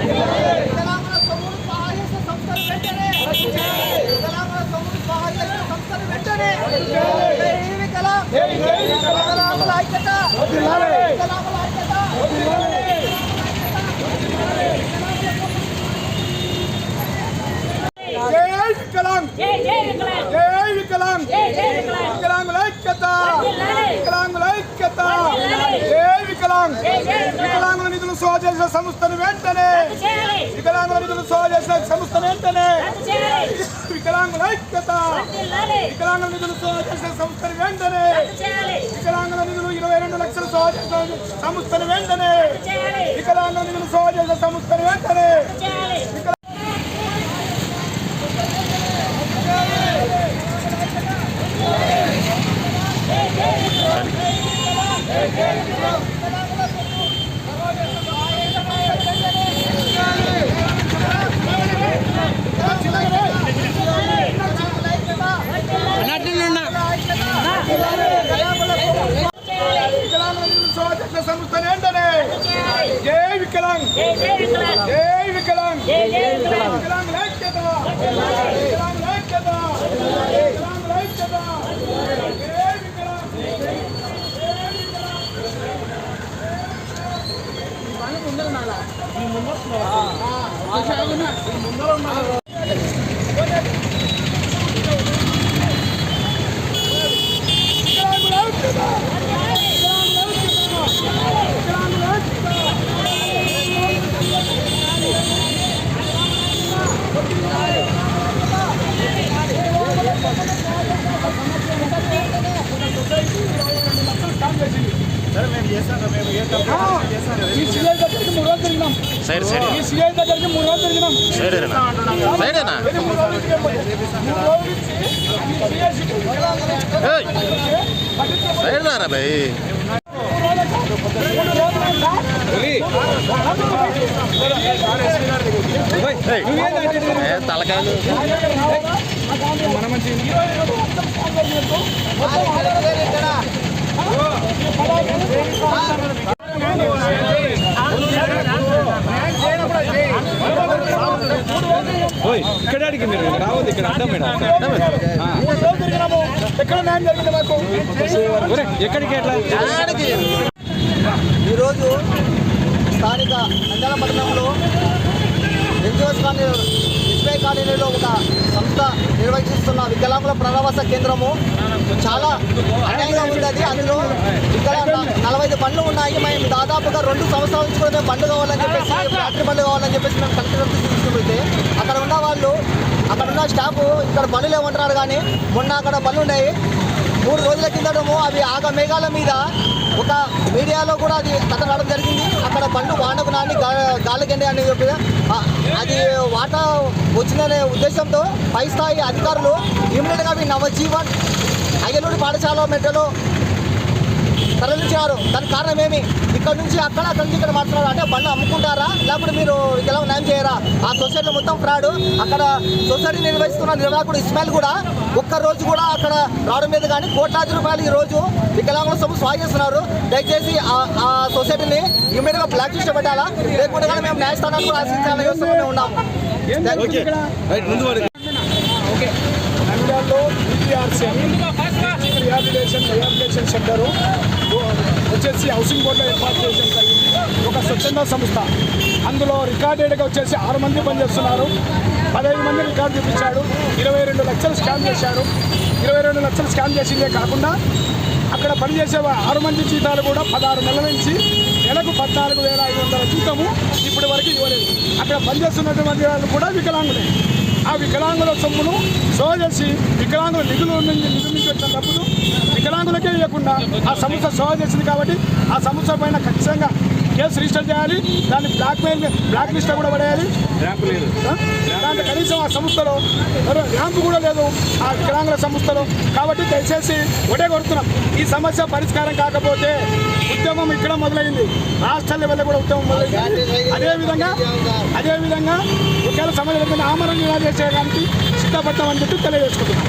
వికలాంగుల సొమ్మును స్వాహా చేసే సంస్థను వెంటనే వికలాంగుల సొమ్మును స్వాహా చేసే సంస్థను వెంటనే వికలాంగుల ఐక్యత వికలాంగుల ఐక్యత జై వికలాంగ్ జై వికలాంగ్ వికలాంగుల ఐక్యత వికలాంగుల ఐక్యత జై వికలాంగ్ వికలాంగుల నిధులు సోహ చేసిన సంస్థను వెంటనే వికలాంగుల నిధులు సోహ చేసిన సంస్థను వెంటనే వికలాంగుల ఐక్యత వికలాంగుల నిధులు సోహ చేసిన సంస్థను వెంటనే వికలాంగుల నిధులు 22 లక్షలు సోహ చేసిన సంస్థను వెంటనే వికలాంగుల నిధులు సోహ చేసిన సంస్థను వెంటనే సంస్థను వెంటనే జై వికలాంగ్ జై వికలాంగ్ వికలాంగుల ఐక్యత వికలాంగుల ఐక్యత వికలాంగుల ఐక్యత జై వికలాంగ్ సైడ్ సైడ్ ఈ సిఐ దగ్గరికి 3 రోజులు తిరిగినాం. సైడేనా సైడేనా సైడ్ రా భాయ్ తలకాయలు మన మంచి ఇక్కడ అడిగి మీరు రావద్దు ఇక్కడ అడ్డం ఎక్కడ న్యాయం జరిగింది మాకు ఎక్కడికి ఎట్లా ఈరోజు స్థానిక నంద్యాల పట్టణంలో ఎన్జిఓస్ కాలనీలో ఒక సంస్థ నిర్వహిస్తున్న వికలాంగుల పునరావాస కేంద్రము చాలా అన్యాయంగా ఉంది. అందులో 45 బండ్లు ఉన్నాయి. మేము దాదాపుగా 2 సంవత్సరాల నుంచి కూడా మేము బండ్లు కావాలని చెప్పేసి ఫ్యాక్టరీ బండ్లు కావాలని చెప్పేసి మేము కలెక్టర్ తీసుకుంటే అక్కడ ఉన్న వాళ్ళు అక్కడ ఉన్న స్టాఫ్ ఇక్కడ బండ్లు లేవంటున్నారు. కానీ మొన్న అక్కడ బండ్లు ఉన్నాయి. 3 రోజుల కిందటము అవి ఆగ మేఘాల మీద ఒక మీడియాలో కూడా అది కథ రావడం జరిగింది. అక్కడ బండ్లు వానకు నాని గాలిగండి అని చెప్పి అది వాటా వచ్చిందనే ఉద్దేశంతో పై స్థాయి అధికారులు ఇమ్మీడియట్గా అవి నవజీవన్ అయ్యలూరి పాఠశాల మెట్టలో తరలించారు. దానికి కారణం ఏమి? ఇక్కడ నుంచి అక్కడ అక్కడి నుంచి ఇక్కడ మాట్లాడారు. అంటే బండ్లు అమ్ముకుంటారా లేకపోతే మీరు ఇలా న్యాయం చేయరా? ఆ సొసైటీలో మొత్తం ఫ్రాడ్. అక్కడ సొసైటీ నిర్వహిస్తున్న నిర్వాహకుడు ఇస్మాయిల్ కూడా ఒక్కరోజు కూడా అక్కడ రావడం లేదు. కానీ కోట్లాది రూపాయలు ఈ రోజు వికలాంగుల సొమ్ము స్వాహా చేస్తున్నారు. దయచేసి ఆ సొసైటీని ఇమ్మీడియట్గా బ్లాక్ లిస్ట్ పెట్టాలా, లేకుంటే కానీ మేము న్యాయస్థానాలు కూడా ఆశించాలని మేము ఉన్నాము. నంద్యాలలో రిహాబిలిటేషన్ సెంటర్ వచ్చేసి హౌసింగ్ బోర్డులో ఏర్పాటు చేయడం జరిగింది. ఒక స్వచ్ఛంద సంస్థ. అందులో రికార్డెడ్గా వచ్చేసి 6 మంది పనిచేస్తున్నారు. 15 మంది రికార్డు చూపించాడు. 22 లక్షలు స్కామ్ చేశాడు. 22 లక్షలు స్కామ్ చేసిందే కాకుండా అక్కడ పనిచేసే 6 మంది జీతాలు కూడా 16 నెలల నుంచి నెలకు 14,500 జీతము ఇప్పటి వరకు ఇవ్వలేదు. అక్కడ పనిచేస్తున్నటువంటి వాళ్ళు కూడా వికలాంగులే. ఆ వికలాంగుల సొమ్మును సోహ చేసి వికలాంగుల నిధుల నుంచి వచ్చిన డబ్బులు వికలాంగులకే ఇవ్వకుండా ఆ సంస్థ సోహ చేసింది. కాబట్టి ఆ సంస్థ పైన ఖచ్చితంగా కేసు రిజిస్టర్ చేయాలి. దాన్ని బ్లాక్ లిస్ట్ కూడా పడేయాలి. దాంట్లో కనీసం ఆ సంస్థలో ర్యాంపు కూడా లేదు ఆ వికలాంగుల సంస్థలో. కాబట్టి దయచేసి ఒకటే కోరుతున్నాం, ఈ సమస్య పరిష్కారం కాకపోతే ఉద్యమం ఇక్కడ మొదలైంది. రాష్ట్ర లెవెల్లో కూడా ఉద్యమం మొదలైంది. అదేవిధంగా ఒకవేళ సమస్య ఆమరణ నిరాదరణ చేయడానికి సిద్ధపడతామని చెప్పి తెలియజేసుకుంటున్నాం.